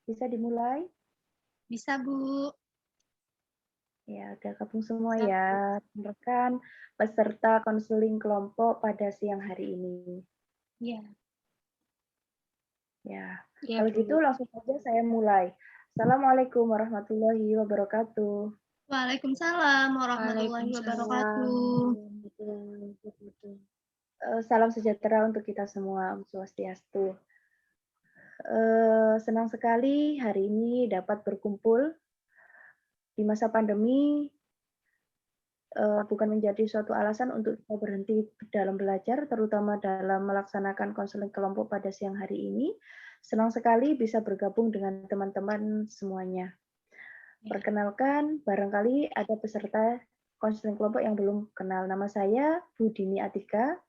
Bisa dimulai? Bisa, Bu. Ya, udah gabung semua Bisa, ya, Bu. rekan peserta konseling kelompok pada siang hari ini. Iya, Ya, iya, kalau gitu Bu. langsung saja saya mulai. Assalamualaikum warahmatullahi wabarakatuh. Waalaikumsalam warahmatullahi Waalaikumsalam wabarakatuh. warahmatullahi wabarakatuh. Salam sejahtera untuk kita semua, Om Swastiastu. Senang sekali hari ini dapat berkumpul di masa pandemi. Bukan menjadi suatu alasan untuk kita berhenti dalam belajar, terutama dalam melaksanakan konseling kelompok pada siang hari ini. Senang sekali bisa bergabung dengan teman-teman semuanya. Perkenalkan, barangkali ada peserta konseling kelompok yang belum kenal. Nama saya Budini Atika.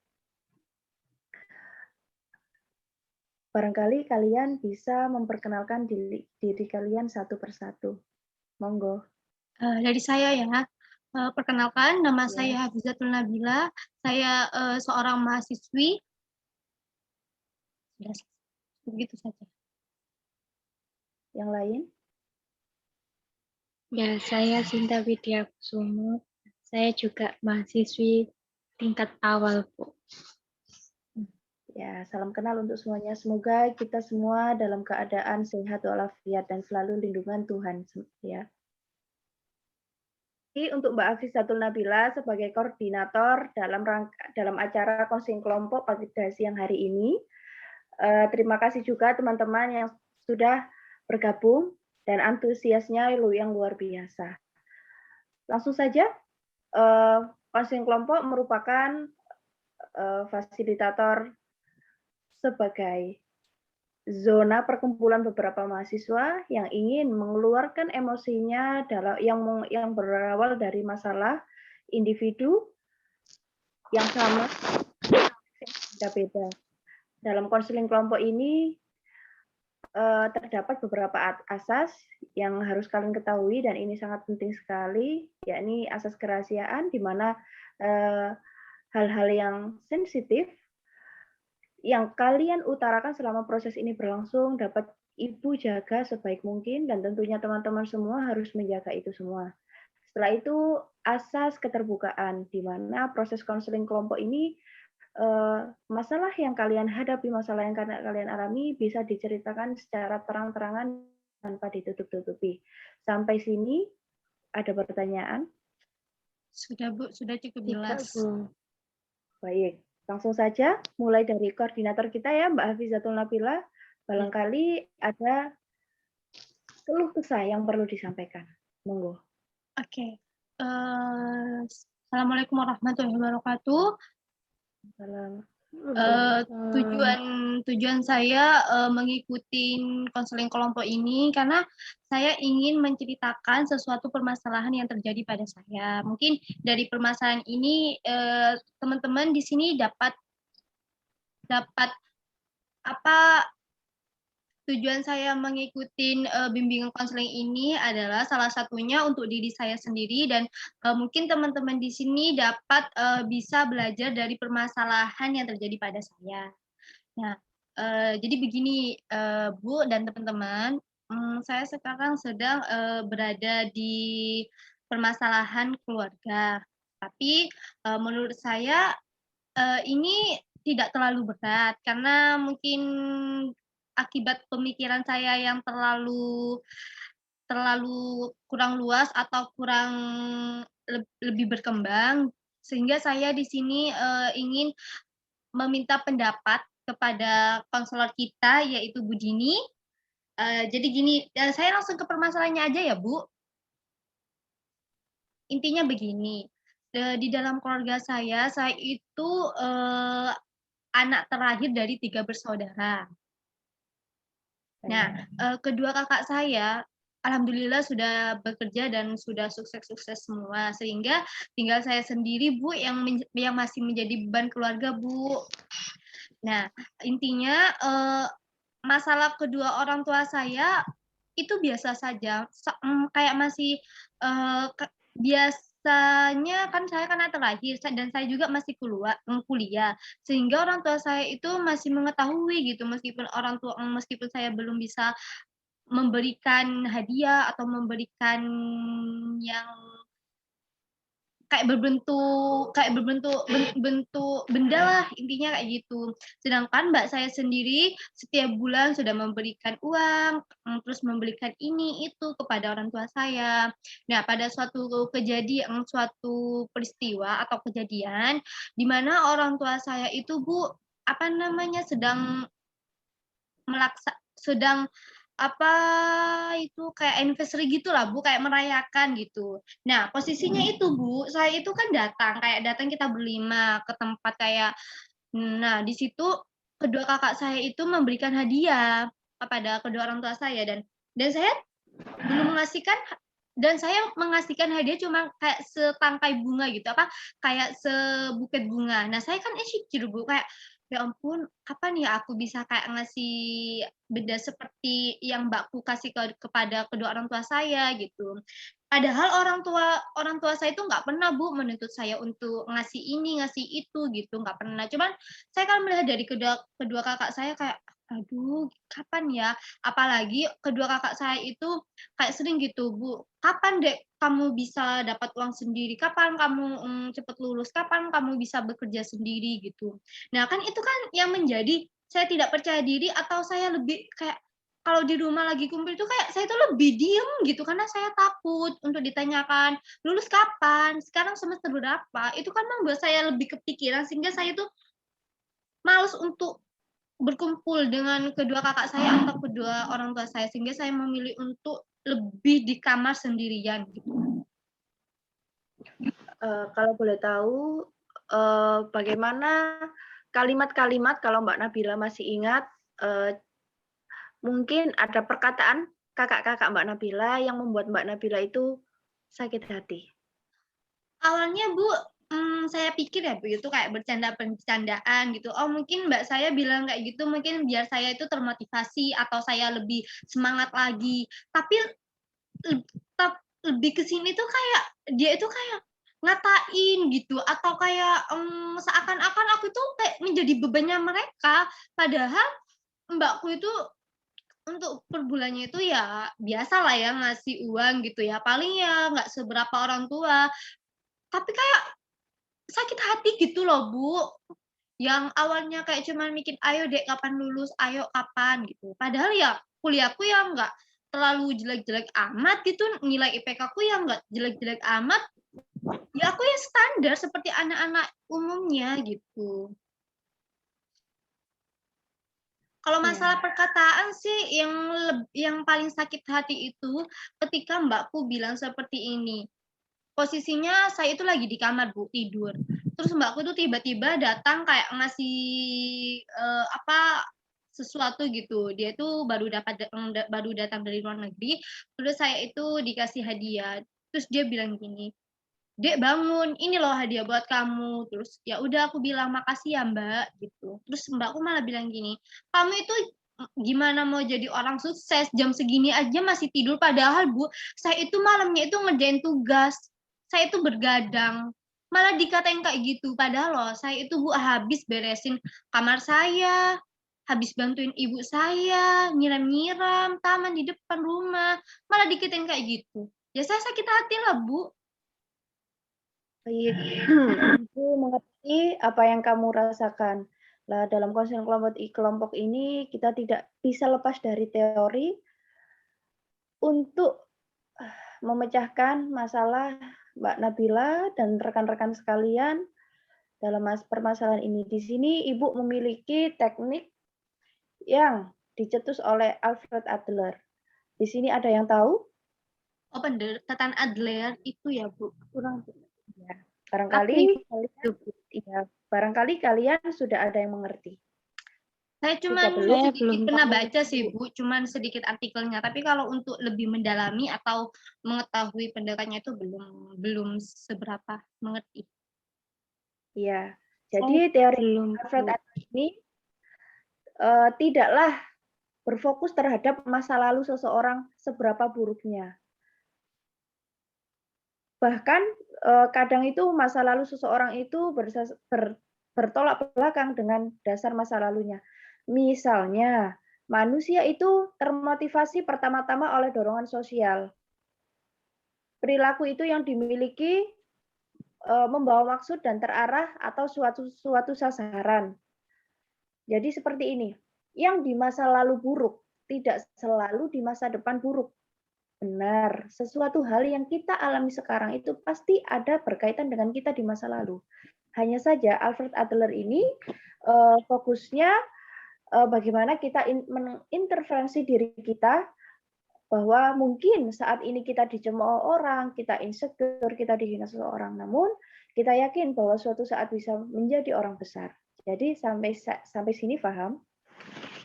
Barangkali kalian bisa memperkenalkan diri kalian satu persatu. Monggo. Dari saya ya, perkenalkan nama Ya, saya Hafizatul Nabila. Saya seorang mahasiswi. Sudah, begitu saja. yang lain? Ya, saya Sinta Widya Kusumo. Saya juga mahasiswi tingkat awal, Bu. Ya, salam kenal untuk semuanya. Semoga kita semua dalam keadaan sehat walafiat dan selalu lindungan Tuhan ya. Jadi untuk Mbak Afizatul Nabila sebagai koordinator dalam acara konseling kelompok pada siang hari ini. Terima kasih juga teman-teman yang sudah bergabung dan antusiasnya yang luar biasa. Langsung saja, konseling kelompok merupakan fasilitator sebagai zona perkumpulan beberapa mahasiswa yang ingin mengeluarkan emosinya yang berawal dari masalah individu yang sama beda-beda. Dalam konseling kelompok ini terdapat beberapa asas yang harus kalian ketahui dan ini sangat penting sekali, yakni asas kerahasiaan di mana hal-hal yang sensitif yang kalian utarakan selama proses ini berlangsung dapat Ibu jaga sebaik mungkin dan tentunya teman-teman semua harus menjaga itu semua. Setelah itu asas keterbukaan di mana proses konseling kelompok ini masalah yang kalian hadapi, masalah yang kalian alami bisa diceritakan secara terang-terangan tanpa ditutup-tutupi. Sampai sini ada pertanyaan? Sudah, Bu. Sudah cukup Tidak, jelas. Bu. Baik, langsung saja mulai dari koordinator kita ya, Mbak Hafizatul Nabila. Barangkali ada keluh kesah yang perlu disampaikan. Monggo. Oke. Assalamualaikum warahmatullahi wabarakatuh. Salam. Tujuan saya mengikuti konseling kelompok ini karena saya ingin menceritakan sesuatu permasalahan yang terjadi pada saya. Mungkin dari permasalahan ini teman-teman di sini dapat apa tujuan saya mengikuti bimbingan konseling ini adalah salah satunya untuk diri saya sendiri dan mungkin teman-teman di sini dapat bisa belajar dari permasalahan yang terjadi pada saya. Nah, jadi begini, Bu dan teman-teman, saya sekarang sedang berada di permasalahan keluarga. Tapi menurut saya ini tidak terlalu berat karena mungkin akibat pemikiran saya yang terlalu terlalu kurang luas atau kurang lebih berkembang, sehingga saya di sini ingin meminta pendapat kepada konselor kita yaitu Bu Dini. Jadi gini, saya langsung ke permasalahannya aja ya, Bu. Intinya begini, di dalam keluarga saya itu anak terakhir dari 3 bersaudara. Nah, kedua kakak saya alhamdulillah sudah bekerja dan sudah sukses-sukses semua, sehingga tinggal saya sendiri, Bu, yang masih menjadi beban keluarga, Bu. Nah, intinya masalah kedua orang tua saya itu biasa saja, kayak masih biasanya kan saya kan anak terakhir dan saya juga masih kuliah, sehingga orang tua saya itu masih mengetahui gitu meskipun saya belum bisa memberikan hadiah atau memberikan yang bentuk benda lah, intinya kayak gitu. Sedangkan mbak saya sendiri setiap bulan sudah memberikan uang, terus memberikan ini itu kepada orang tua saya. Nah, pada suatu peristiwa atau kejadian di mana orang tua saya itu Bu, apa namanya, sedang apa itu kayak anniversary gitulah Bu, kayak merayakan gitu. Nah, posisinya itu Bu, saya itu kan datang kita berlima ke tempat kayak, nah di situ kedua kakak saya itu memberikan hadiah kepada kedua orang tua saya dan saya belum mengasihkan dan saya mengasihkan hadiah cuma kayak setangkai bunga gitu, apa, kayak sebuket bunga. Nah, saya kan insecure, Bu, kayak, "Ya ampun, kapan ya aku bisa kayak ngasih benda seperti yang mbakku kasih kepada kedua orang tua saya?" Gitu. Padahal orang tua saya itu nggak pernah, Bu, menuntut saya untuk ngasih ini, ngasih itu, gitu, nggak pernah. Cuman saya kan melihat dari kedua kedua kakak saya kayak, "Aduh, kapan ya?" Apalagi kedua kakak saya itu kayak sering gitu, "Bu, kapan Dek kamu bisa dapat uang sendiri? Kapan kamu, cepet lulus? Kapan kamu bisa bekerja sendiri?" Gitu. Nah, kan itu kan yang menjadi saya tidak percaya diri atau saya lebih kayak kalau di rumah lagi kumpul itu kayak saya tuh lebih diem gitu karena saya takut untuk ditanyakan, "Lulus kapan? Sekarang semester berapa?" Itu kan membuat saya lebih kepikiran sehingga saya tuh males untuk berkumpul dengan kedua kakak saya atau kedua orang tua saya, sehingga saya memilih untuk lebih di kamar sendirian gitu. Kalau boleh tahu, bagaimana kalimat-kalimat kalau Mbak Nabila masih ingat, mungkin ada perkataan kakak-kakak Mbak Nabila yang membuat Mbak Nabila itu sakit hati? Awalnya Bu, saya pikir ya Bu, itu kayak bercandaan gitu, oh mungkin mbak saya bilang kayak gitu mungkin biar saya itu termotivasi atau saya lebih semangat lagi. Tapi lebih ke sini tuh kayak dia itu kayak ngatain gitu atau kayak, seakan-akan aku tuh kayak menjadi bebannya mereka. Padahal mbakku itu untuk per bulannya itu ya biasalah ya ngasih uang gitu ya, paling ya nggak seberapa orang tua. Tapi kayak sakit hati gitu loh, Bu. Yang awalnya kayak cuman mikir, "Ayo Dek, kapan lulus? Ayo kapan?" Gitu. Padahal ya kuliahku ya nggak terlalu jelek-jelek amat gitu, nilai IPK-ku ya nggak jelek-jelek amat, ya aku ya standar seperti anak-anak umumnya gitu. Kalau masalah Iya. perkataan sih yang paling sakit hati itu ketika mbakku bilang seperti ini. Posisinya saya itu lagi di kamar Bu, tidur. Terus mbakku tuh tiba-tiba datang kayak ngasih, sesuatu gitu. Dia tuh baru datang dari luar negeri, terus saya itu dikasih hadiah. Terus dia bilang gini, "Dek bangun, ini loh hadiah buat kamu." Terus ya udah aku bilang, "Makasih ya Mbak," gitu. Terus mbakku malah bilang gini, "Kamu itu gimana mau jadi orang sukses, jam segini aja masih tidur." Padahal Bu, saya itu malamnya itu ngerjain tugas, saya itu bergadang, malah dikatain kayak gitu. Padahal loh saya itu Bu habis beresin kamar saya, habis bantuin ibu saya, nyiram-nyiram taman di depan rumah, malah dikatain kayak gitu. Ya saya sakit hati lah Bu. Baik, aku mengerti apa yang kamu rasakan. Lah, dalam konseling kelompok ini kita tidak bisa lepas dari teori untuk memecahkan masalah Mbak Nabila dan rekan-rekan sekalian dalam permasalahan ini. Di sini Ibu memiliki teknik yang dicetus oleh Alfred Adler. Di sini ada yang tahu? Oh, pendekatan Adler itu ya, Bu? Kurang ya. Apa Barangkali itu? kalian ya, barangkali kalian sudah ada yang mengerti. Saya Jika cuman belum, Saya sedikit belum pernah tahu. baca sih, Bu, cuman sedikit artikelnya. Tapi kalau untuk lebih mendalami atau mengetahui pendekatannya itu belum seberapa mengerti. ya. Saya Jadi teori belum Alfred tahu. Adler ini tidaklah berfokus terhadap masa lalu seseorang seberapa buruknya. Bahkan kadang itu masa lalu seseorang itu bertolak belakang dengan dasar masa lalunya. Misalnya, Manusia itu termotivasi pertama-tama oleh dorongan sosial. Perilaku itu yang dimiliki membawa maksud dan terarah atau suatu sasaran. Jadi seperti ini, yang di masa lalu buruk tidak selalu di masa depan buruk. Benar, sesuatu hal yang kita alami sekarang itu pasti ada berkaitan dengan kita di masa lalu. Hanya saja Alfred Adler ini fokusnya bagaimana kita mengintervensi diri kita bahwa mungkin saat ini kita dicemooh orang, kita insecure, kita dihina seseorang, namun kita yakin bahwa suatu saat bisa menjadi orang besar. Jadi sampai sini paham?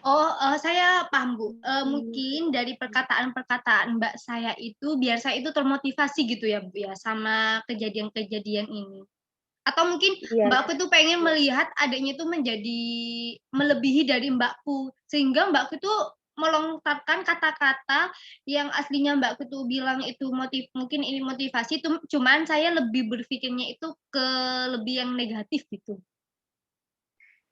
Oh, saya paham, Bu. Mungkin dari perkataan-perkataan Mbak saya itu, biar saya itu termotivasi gitu ya, Bu, ya, sama kejadian-kejadian ini. Atau mungkin Iya, Mbakku tuh pengen melihat adiknya itu menjadi melebihi dari Mbakku, sehingga Mbakku tuh melontarkan kata-kata yang aslinya Mbakku tuh bilang itu mungkin ini motivasi, cuman saya lebih berpikirnya itu ke lebih yang negatif gitu.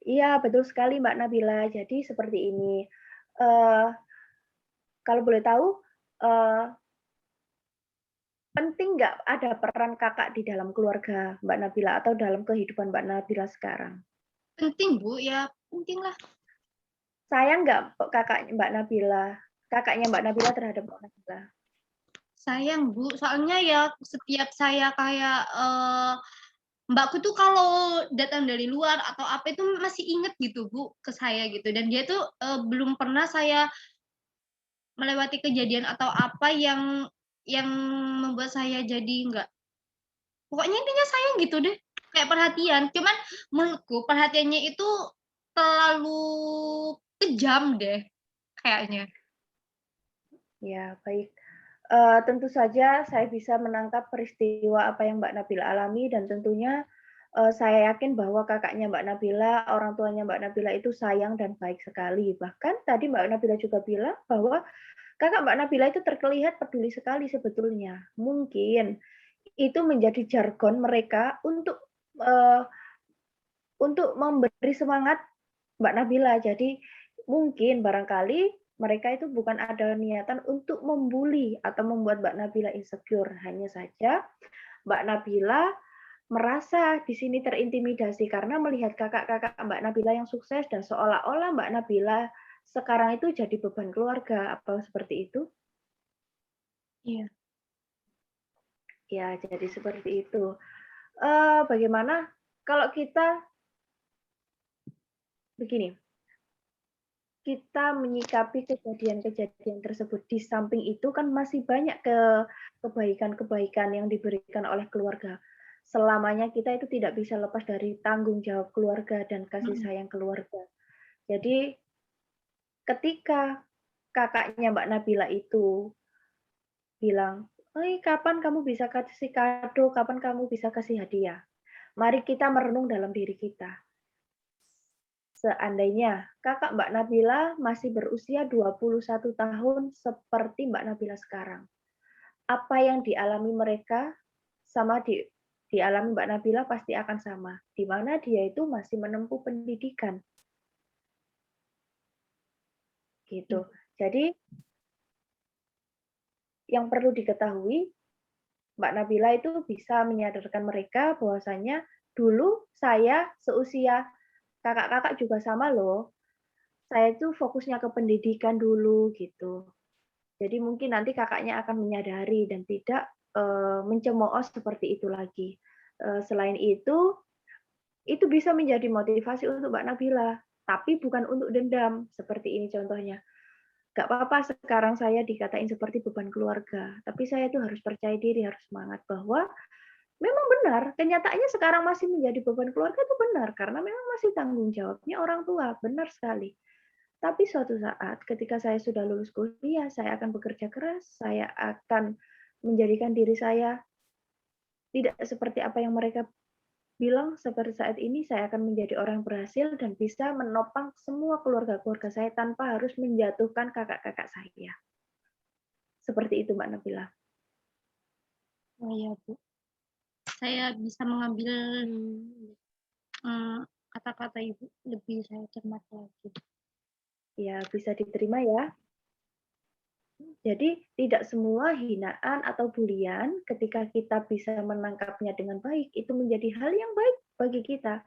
iya betul sekali Mbak Nabila. Jadi seperti ini, eee, kalau boleh tahu, eee, penting nggak ada peran Kakak di dalam keluarga Mbak Nabila atau dalam kehidupan Mbak Nabila sekarang? Penting, Bu, ya penting lah. Sayang nggak kakaknya Mbak Nabila terhadap Mbak Nabila? Sayang, Bu, soalnya ya setiap saya kayak, Mbakku tuh kalau datang dari luar atau apa itu masih inget gitu, Bu, ke saya gitu, dan dia tuh, belum pernah saya melewati kejadian atau apa yang membuat saya jadi nggak, pokoknya intinya sayang gitu deh, kayak perhatian. Cuman menurutku perhatiannya itu terlalu kejam deh kayaknya. Ya, baik. Tentu saja saya bisa menangkap peristiwa apa yang Mbak Nabila alami dan tentunya, saya yakin bahwa kakaknya Mbak Nabila, orang tuanya Mbak Nabila itu sayang dan baik sekali. Bahkan tadi Mbak Nabila juga bilang bahwa kakak Mbak Nabila itu terlihat peduli sekali sebetulnya. Mungkin itu menjadi jargon mereka untuk memberi semangat Mbak Nabila. Jadi mungkin barangkali mereka itu bukan ada niatan untuk membuli atau membuat Mbak Nabila insecure. Hanya saja Mbak Nabila merasa di sini terintimidasi karena melihat kakak-kakak Mbak Nabila yang sukses dan seolah-olah Mbak Nabila sekarang itu jadi beban keluarga. Apa seperti itu? Iya. Ya, jadi seperti itu. Bagaimana kalau kita begini, kita menyikapi kejadian-kejadian tersebut. Di samping itu kan masih banyak kebaikan-kebaikan yang diberikan oleh keluarga. Selamanya kita itu tidak bisa lepas dari tanggung jawab keluarga dan kasih Mhm. sayang keluarga. Jadi ketika kakaknya Mbak Nabila itu bilang, kapan kamu bisa kasih kado? Kapan kamu bisa kasih hadiah?" Mari kita merenung dalam diri kita. Seandainya kakak Mbak Nabila masih berusia 21 tahun seperti Mbak Nabila sekarang, apa yang dialami mereka sama dialami Mbak Nabila pasti akan sama, di mana dia itu masih menempuh pendidikan, gitu. Iya. Jadi yang perlu diketahui, Mbak Nabila itu bisa menyadarkan mereka bahwasanya dulu saya seusia kakak-kakak juga sama loh, saya itu fokusnya ke pendidikan dulu, gitu. Jadi mungkin nanti Kakaknya akan menyadari dan tidak, mencemooh seperti itu lagi. Selain itu bisa menjadi motivasi untuk Mbak Nabila, tapi bukan untuk dendam, seperti ini contohnya. "Nggak apa-apa sekarang saya dikatain seperti beban keluarga, tapi saya tuh harus percaya diri, harus semangat bahwa memang benar, kenyataannya sekarang masih menjadi beban keluarga itu benar, karena memang masih tanggung jawabnya orang tua, benar sekali. Tapi suatu saat ketika saya sudah lulus kuliah, saya akan bekerja keras, saya akan menjadikan diri saya tidak seperti apa yang mereka bilang seperti saat ini, saya akan menjadi orang berhasil dan bisa menopang semua keluarga-keluarga saya tanpa harus menjatuhkan kakak-kakak saya. Seperti itu Mbak Nabila. Oh iya, Bu. Saya bisa mengambil, Hmm. mmm, kata-kata Ibu lebih saya cermat lagi. Ya, bisa diterima ya. Jadi tidak semua hinaan atau bulian ketika kita bisa menangkapnya dengan baik itu menjadi hal yang baik bagi kita.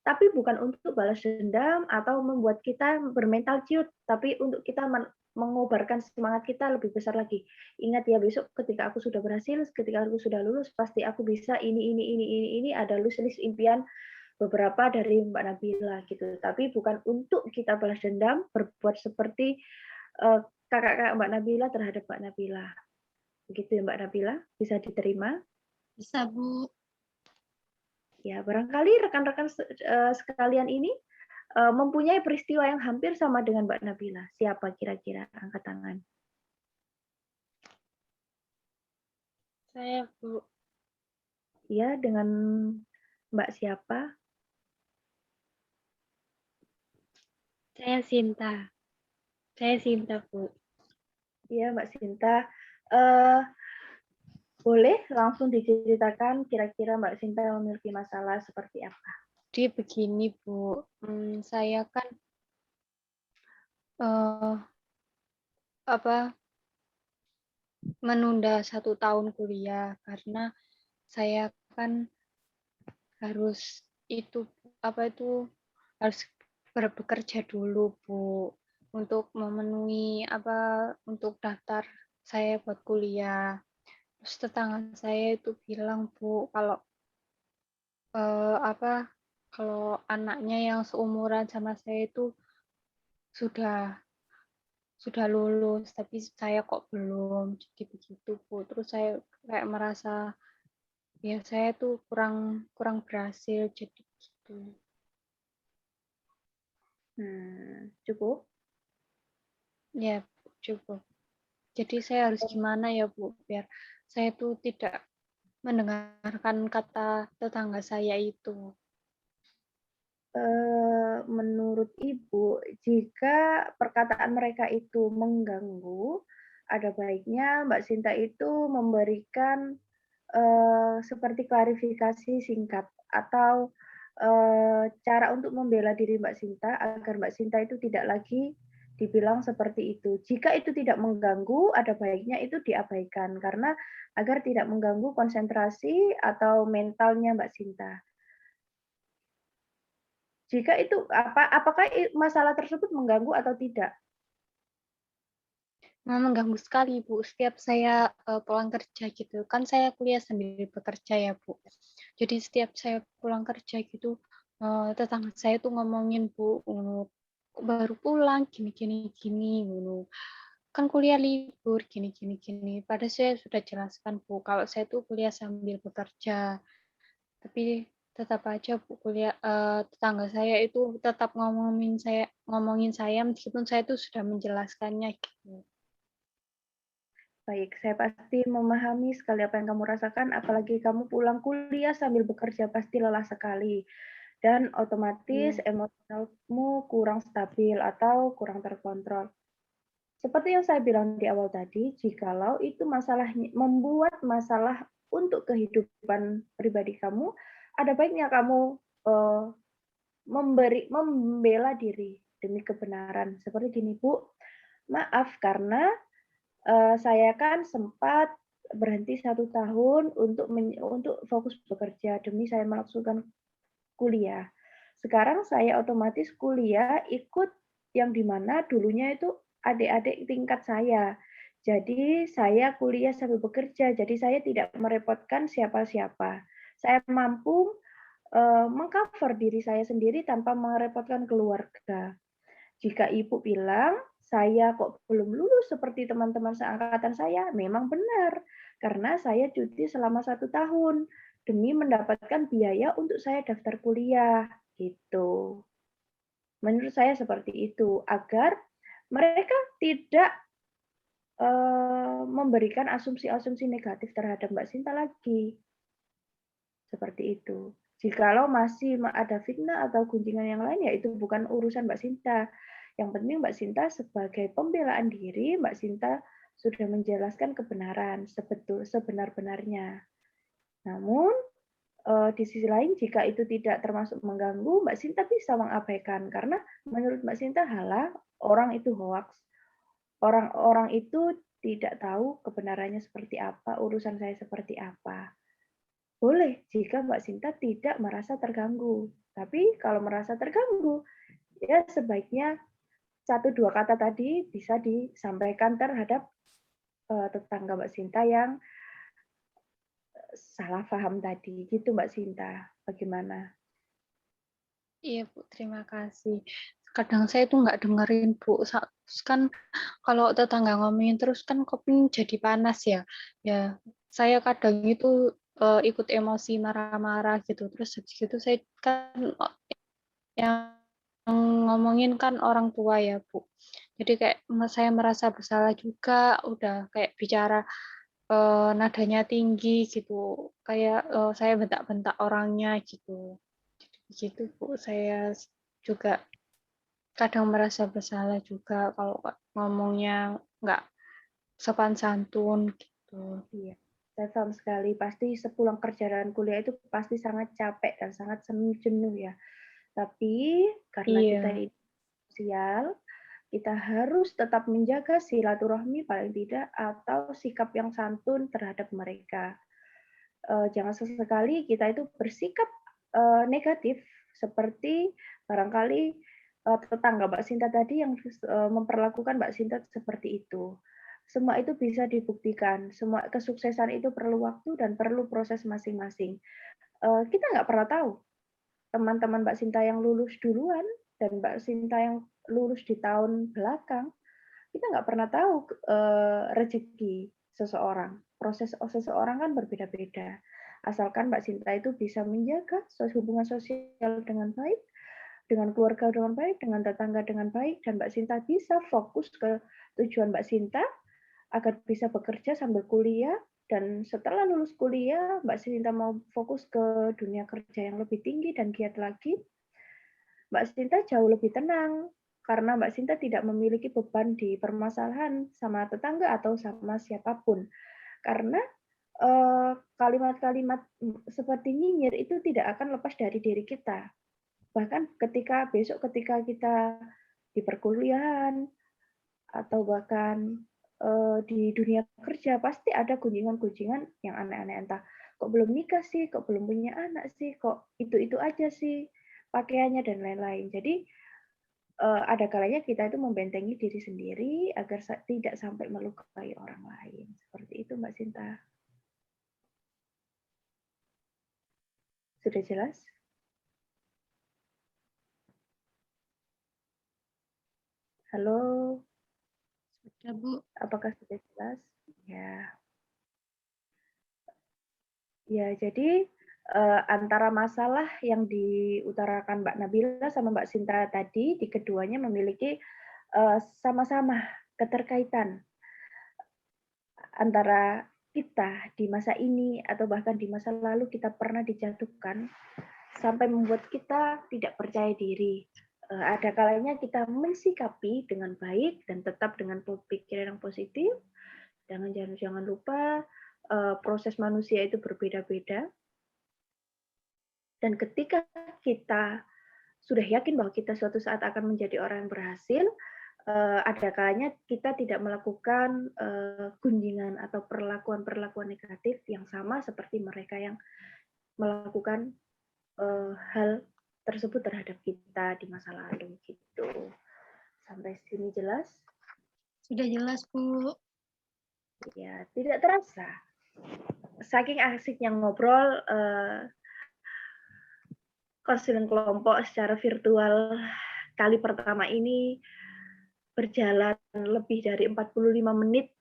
Tapi bukan untuk balas dendam atau membuat kita bermental ciut, tapi untuk kita mengobarkan semangat kita lebih besar lagi. Ingat ya besok ketika aku sudah berhasil, ketika aku sudah lulus, pasti aku bisa ini, ada list impian beberapa dari Mbak Nabila gitu. Tapi bukan untuk kita balas dendam, berbuat seperti kakak-kakak Mbak Nabila terhadap Mbak Nabila. Begitu ya Mbak Nabila, bisa diterima? Bisa, Bu. Ya, barangkali rekan-rekan sekalian ini mempunyai peristiwa yang hampir sama dengan Mbak Nabila. Siapa kira-kira? Angkat tangan. Saya, Bu. Ya, dengan Mbak siapa? Saya Sinta. Saya Sinta, Bu. Ya, Mbak Sinta. Eh, boleh langsung diceritakan kira-kira Mbak Sinta memiliki masalah seperti apa? Jadi begini, Bu. Saya kan eh, menunda 1 tahun kuliah karena saya kan harus itu harus bekerja dulu, Bu, untuk memenuhi untuk daftar saya buat kuliah. Terus tetangga saya itu bilang, Bu, kalau eh, apa kalau anaknya yang seumuran sama saya itu sudah sudah lulus, tapi saya kok belum, jadi begitu, Bu. Terus saya kayak merasa ya saya tuh kurang kurang berhasil, jadi gitu. Cukup? Ya, cukup. Jadi saya harus gimana ya, Bu, biar saya tuh tidak mendengarkan kata tetangga saya itu. Menurut Ibu, jika perkataan mereka itu mengganggu, ada baiknya Mbak Sinta itu memberikan seperti klarifikasi singkat atau cara untuk membela diri Mbak Sinta agar Mbak Sinta itu tidak lagi dibilang seperti itu. Jika itu tidak mengganggu, ada baiknya itu diabaikan karena agar tidak mengganggu konsentrasi atau mentalnya Mbak Sinta. Jika itu apakah masalah tersebut mengganggu atau tidak? Mengganggu sekali, Bu. Setiap saya pulang kerja gitu, kan saya kuliah sambil bekerja ya, Bu. Jadi setiap saya pulang kerja gitu, tetangga saya tuh ngomongin, Bu, "Kok baru pulang gini gini gini," ngono. Kan kuliah libur gini gini gini. Padahal saya sudah jelaskan, Bu, kalau saya tuh kuliah sambil bekerja. Tapi tetap aja, Bu, tetangga saya itu tetap ngomongin saya meskipun saya tuh sudah menjelaskannya gitu. Baik, saya pasti memahami sekali apa yang kamu rasakan, apalagi kamu pulang kuliah sambil bekerja pasti lelah sekali. Dan otomatis Iya. emosionalmu kurang stabil atau kurang terkontrol. Seperti yang saya bilang di awal tadi, jikalau itu masalahnya membuat masalah untuk kehidupan pribadi kamu, ada baiknya kamu membela diri demi kebenaran. Seperti gini, Bu, maaf karena saya kan sempat berhenti 1 tahun untuk fokus bekerja demi saya melangsungkan kuliah. Sekarang saya otomatis kuliah ikut yang di mana dulunya itu adik-adik tingkat saya. Jadi saya kuliah sambil bekerja, jadi saya tidak merepotkan siapa-siapa. Saya mampu meng-cover diri saya sendiri tanpa merepotkan keluarga. Jika ibu bilang, saya kok belum lulus seperti teman-teman seangkatan saya, memang benar. Karena saya cuti selama 1 tahun demi mendapatkan biaya untuk saya daftar kuliah. Gitu. Menurut saya seperti itu, agar mereka tidak memberikan asumsi-asumsi negatif terhadap Mbak Sinta lagi. Seperti itu. Jikalau masih ada fitnah atau gunjingan yang lain, ya itu bukan urusan Mbak Sinta. Yang penting Mbak Sinta sebagai pembelaan diri, Mbak Sinta sudah menjelaskan kebenaran sebenar-benarnya. Namun di sisi lain jika itu tidak termasuk mengganggu, Mbak Sinta bisa mengabaikan karena menurut Mbak Sinta halah orang itu hoax, orang-orang itu tidak tahu kebenarannya seperti apa, urusan saya seperti apa. Boleh jika Mbak Sinta tidak merasa terganggu. Tapi kalau merasa terganggu, ya sebaiknya 1-2 kata tadi bisa disampaikan terhadap tetangga Mbak Sinta yang salah paham tadi, gitu Mbak Sinta. Bagaimana? Iya, Bu, terima kasih. Kadang saya tuh nggak dengerin, Bu. Terus kan kalau tetangga ngomongin terus kan kuping jadi panas ya. Ya, saya kadang itu ikut emosi marah-marah gitu. Terus habis gitu saya kan yang ngomongin kan orang tua ya, Bu. Jadi kayak saya merasa bersalah juga, udah kayak bicara nadanya tinggi gitu. Kayak saya bentak-bentak orangnya gitu. Gitu, Bu. Saya juga kadang merasa bersalah juga kalau ngomongnya nggak sopan santun gitu. Iya, saya paham sekali. Pasti sepulang kerja dan kuliah itu pasti sangat capek dan sangat jenuh ya. Tapi karena kita Iya, ini sosial, kita harus tetap menjaga silaturahmi paling tidak atau sikap yang santun terhadap mereka. Jangan sesekali kita itu bersikap negatif seperti barangkali tetangga Mbak Sinta tadi yang memperlakukan Mbak Sinta seperti itu. Semua itu bisa dibuktikan. Semua kesuksesan itu perlu waktu dan perlu proses masing-masing. Kita nggak pernah tahu teman-teman Mbak Sinta yang lulus duluan dan Mbak Sinta yang lulus di tahun belakang, kita nggak pernah tahu rezeki seseorang. Proses seseorang kan berbeda-beda. Asalkan Mbak Sinta itu bisa menjaga hubungan sosial dengan baik, dengan keluarga dengan baik, dengan tetangga dengan baik, dan Mbak Sinta bisa fokus ke tujuan Mbak Sinta agar bisa bekerja sambil kuliah, dan setelah lulus kuliah, Mbak Sinta mau fokus ke dunia kerja yang lebih tinggi dan giat lagi, Mbak Sinta jauh lebih tenang karena Mbak Sinta tidak memiliki beban di permasalahan sama tetangga atau sama siapapun. Karena kalimat-kalimat seperti nyinyir itu tidak akan lepas dari diri kita. Bahkan ketika kita di perkuliahan atau bahkan di dunia kerja pasti ada gunjingan-gunjingan yang aneh-aneh, entah kok belum nikah sih, kok belum punya anak sih, kok itu aja sih pakaiannya dan lain-lain. Jadi ada kalanya kita itu membentengi diri sendiri agar tidak sampai melukai orang lain. Seperti itu Mbak Sinta. Sudah jelas? Halo, Sudah, Bu. apakah sudah jelas? Ya. Ya, jadi antara masalah yang diutarakan Mbak Nabila sama Mbak Sinta tadi, di keduanya memiliki sama-sama keterkaitan antara kita di masa ini atau bahkan di masa lalu kita pernah dijatuhkan sampai membuat kita tidak percaya diri. Ada kalanya kita mensikapi dengan baik dan tetap dengan pikiran yang positif. Jangan lupa proses manusia itu berbeda-beda. Dan ketika kita sudah yakin bahwa kita suatu saat akan menjadi orang yang berhasil, ada kalanya kita tidak melakukan gunjingan atau perlakuan-perlakuan negatif yang sama seperti mereka yang melakukan hal tersebut terhadap kita di masa lalu gitu. Sampai sini jelas? Sudah jelas, Bu. Ya, tidak terasa. Saking asiknya ngobrol konseling kelompok secara virtual kali pertama ini berjalan lebih dari 45 menit.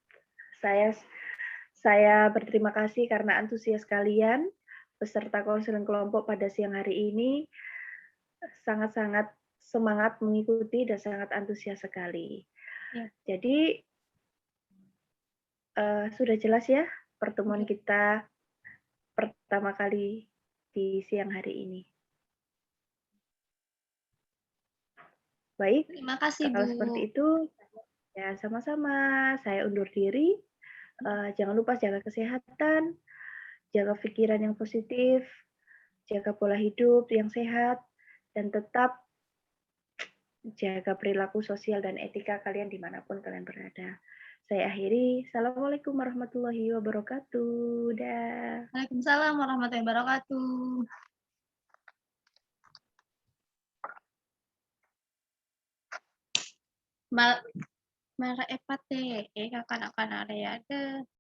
Saya berterima kasih karena antusias kalian peserta konseling kelompok pada siang hari ini sangat-sangat semangat mengikuti dan sangat antusias sekali. Ya. Jadi sudah jelas ya pertemuan kita pertama kali di siang hari ini. Baik, Terima kasih, kalau Bu. seperti itu ya sama-sama. Saya undur diri. Jangan lupa jaga kesehatan, jaga pikiran yang positif, jaga pola hidup yang sehat, dan tetap jaga perilaku sosial dan etika kalian dimanapun kalian berada. Saya akhiri. Assalamualaikum warahmatullahi wabarakatuh. Dah. Waalaikumsalam warahmatullahi wabarakatuh. Mal Mara epate, kanak-kanak ada ya.